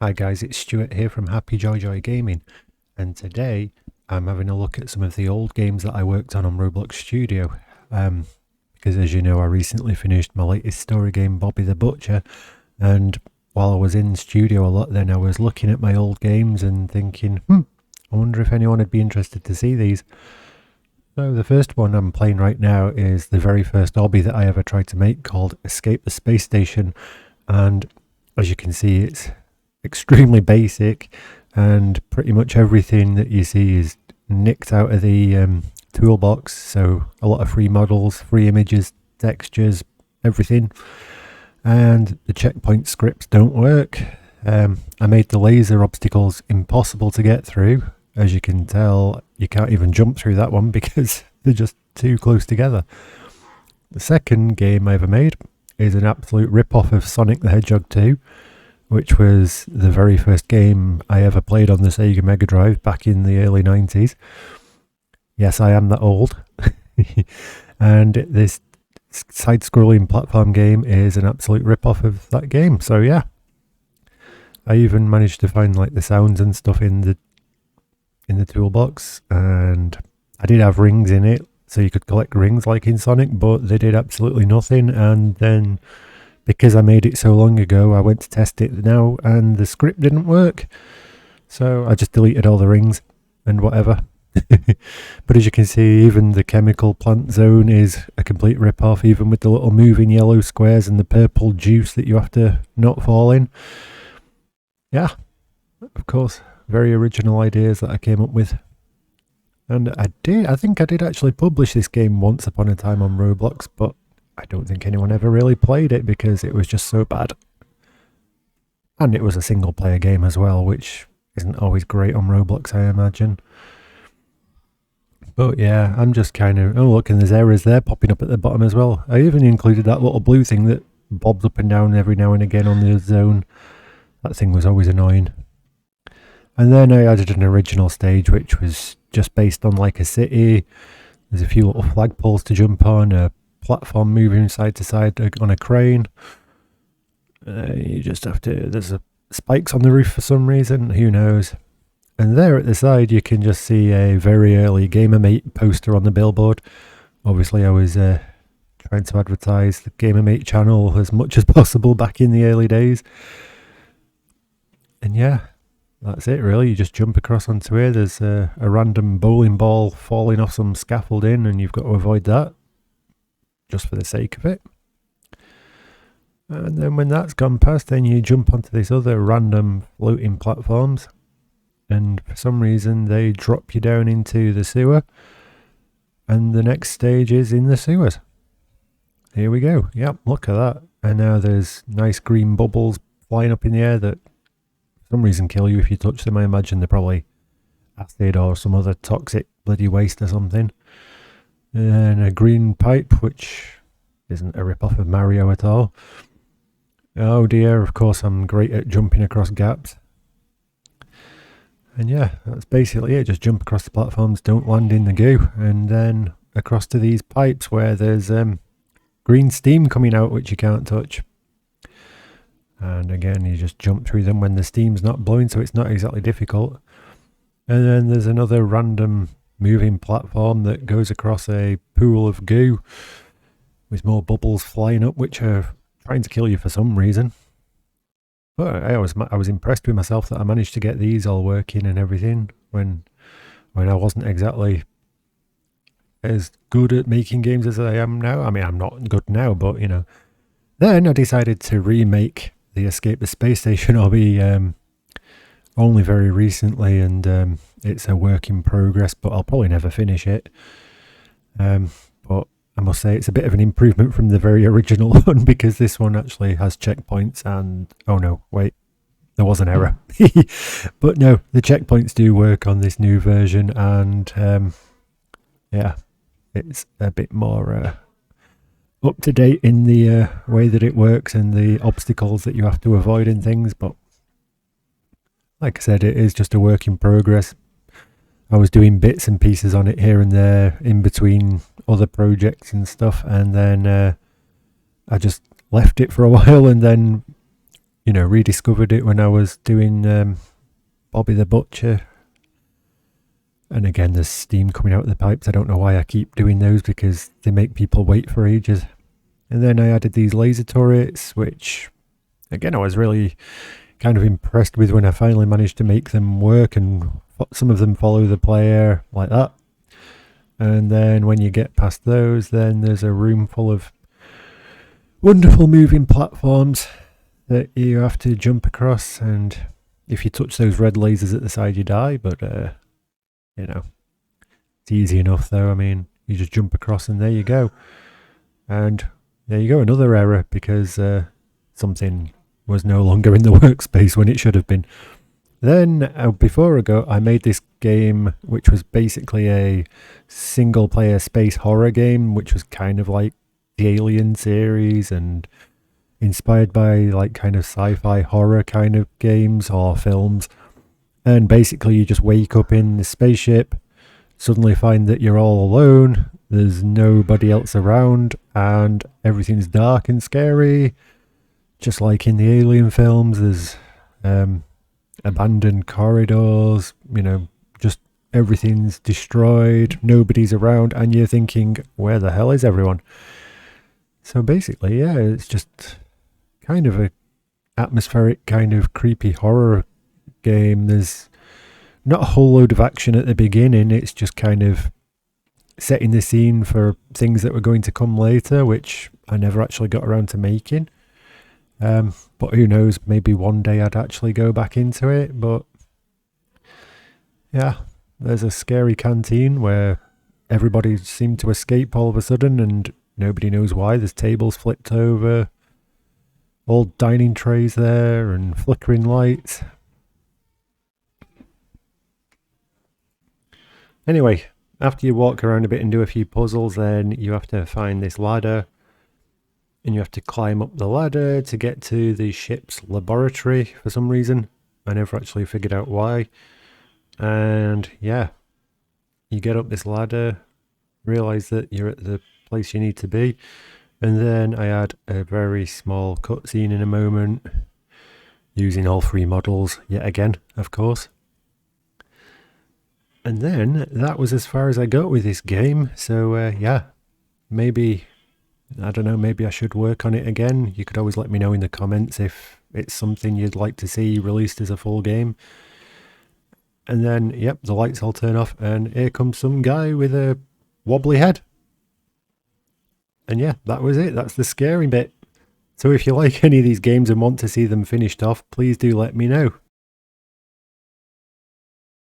Hi guys, it's Stuart here from Happy Joy Joy Gaming, and today I'm having a look at some of the old games that I worked on Roblox Studio. Because as you know, I recently finished my latest story game, Bobby the Butcher, and while I was in studio a lot then I was looking at my old games and thinking, I wonder if anyone would be interested to see these. So the first one I'm playing right now is the very first obby that I ever tried to make, called Escape the Space Station, and as you can see it's extremely basic, and pretty much everything that you see is nicked out of the toolbox. So a lot of free models, free images, textures, everything. And the checkpoint scripts don't work. I made the laser obstacles impossible to get through. As you can tell, you can't even jump through that one because they're just too close together. The second game I ever made is an absolute rip-off of Sonic the Hedgehog 2, which was the very first game I ever played on the Sega Mega Drive back in the early 90s. Yes, I am that old. And this side-scrolling platform game is an absolute rip-off of that game. So yeah, I even managed to find like the sounds and stuff in the toolbox, and I did have rings in it, so you could collect rings like in Sonic, but they did absolutely nothing. And then because I made it so long ago, I went to test it now and the script didn't work. So I just deleted all the rings and whatever. But as you can see, even the chemical plant zone is a complete rip-off, even with the little moving yellow squares and the purple juice that you have to not fall in. Yeah, of course, very original ideas that I came up with. And I think I did actually publish this game once upon a time on Roblox, but I don't think anyone ever really played it because it was just so bad. And it was a single player game as well, which isn't always great on Roblox, I imagine. But yeah, I'm just kind of, oh look, and there's errors there popping up at the bottom as well. I even included that little blue thing that bobs up and down every now and again on the zone. That thing was always annoying. And then I added an original stage, which was just based on like a city. There's a few little flagpoles to jump on, a platform moving side to side on a crane. You just have to, there's spikes on the roof for some reason, who knows. And there at the side you can just see a very early GamerMate poster on the billboard. Obviously I was trying to advertise the GamerMate channel as much as possible back in the early days. And yeah, that's it really. You just jump across onto here. There's a random bowling ball falling off some scaffolding and you've got to avoid that, just for the sake of it. And then when that's gone past, then you jump onto this other random floating platforms, and for some reason they drop you down into the sewer, and the next stage is in the sewers. Here we go. Yep, look at that. And now there's nice green bubbles flying up in the air that for some reason kill you if you touch them. I imagine they're probably acid or some other toxic bloody waste or something. And a green pipe, which isn't a rip-off of Mario at all. Oh dear, of course I'm great at jumping across gaps. And yeah, that's basically it. Just jump across the platforms, don't land in the goo, and then across to these pipes where there's green steam coming out which you can't touch. And again, you just jump through them when the steam's not blowing, so it's not exactly difficult. And then there's another random moving platform that goes across a pool of goo with more bubbles flying up, which are trying to kill you for some reason. But I was impressed with myself that I managed to get these all working and everything when I wasn't exactly as good at making games as I am now. I mean, I'm not good now, but you know. Then I decided to remake the Escape the Space Station hobby only very recently, and it's a work in progress, but I'll probably never finish it. But I must say it's a bit of an improvement from the very original one, because this one actually has checkpoints and, oh no, wait, there was an error. But no, the checkpoints do work on this new version, and yeah, it's a bit more up to date in the way that it works and the obstacles that you have to avoid and things. But like I said, it is just a work in progress. I was doing bits and pieces on it here and there in between other projects and stuff, and then I just left it for a while, and then rediscovered it when I was doing Bobby the Butcher. And again, there's steam coming out of the pipes. I don't know why I keep doing those, because they make people wait for ages. And then I added these laser turrets, which, again, I was really kind of impressed with when I finally managed to make them work, and some of them follow the player like that. And then when you get past those, then there's a room full of wonderful moving platforms that you have to jump across. And if you touch those red lasers at the side, you die, but it's easy enough though. I mean, you just jump across and there you go. And there you go, another error, because something was no longer in the workspace when it should have been. Then, before ago, I made this game, which was basically a single-player space horror game, which was kind of like the Alien series and inspired by like kind of sci-fi horror kind of games or films. And basically you just wake up in the spaceship, suddenly find that you're all alone, there's nobody else around, and everything's dark and scary. Just like in the Alien films, there's abandoned corridors, just everything's destroyed, nobody's around, and you're thinking, where the hell is everyone? So basically, yeah, it's just kind of a atmospheric kind of creepy horror game. There's not a whole load of action at the beginning, it's just kind of setting the scene for things that were going to come later, which I never actually got around to making. But who knows, maybe one day I'd actually go back into it. But yeah, there's a scary canteen where everybody seemed to escape all of a sudden and nobody knows why. There's tables flipped over, old dining trays there and flickering lights. Anyway, after you walk around a bit and do a few puzzles, then you have to find this ladder. And you have to climb up the ladder to get to the ship's laboratory for some reason. I never actually figured out why. And yeah, you get up this ladder, realise that you're at the place you need to be. And then I add a very small cutscene in a moment, using all three models yet again, of course. And then that was as far as I got with this game. So yeah, maybe... I don't know, maybe I should work on it again. You could always let me know in the comments if it's something you'd like to see released as a full game. And then, yep, the lights all turn off and here comes some guy with a wobbly head. And yeah, that was it. That's the scary bit. So if you like any of these games and want to see them finished off, please do let me know.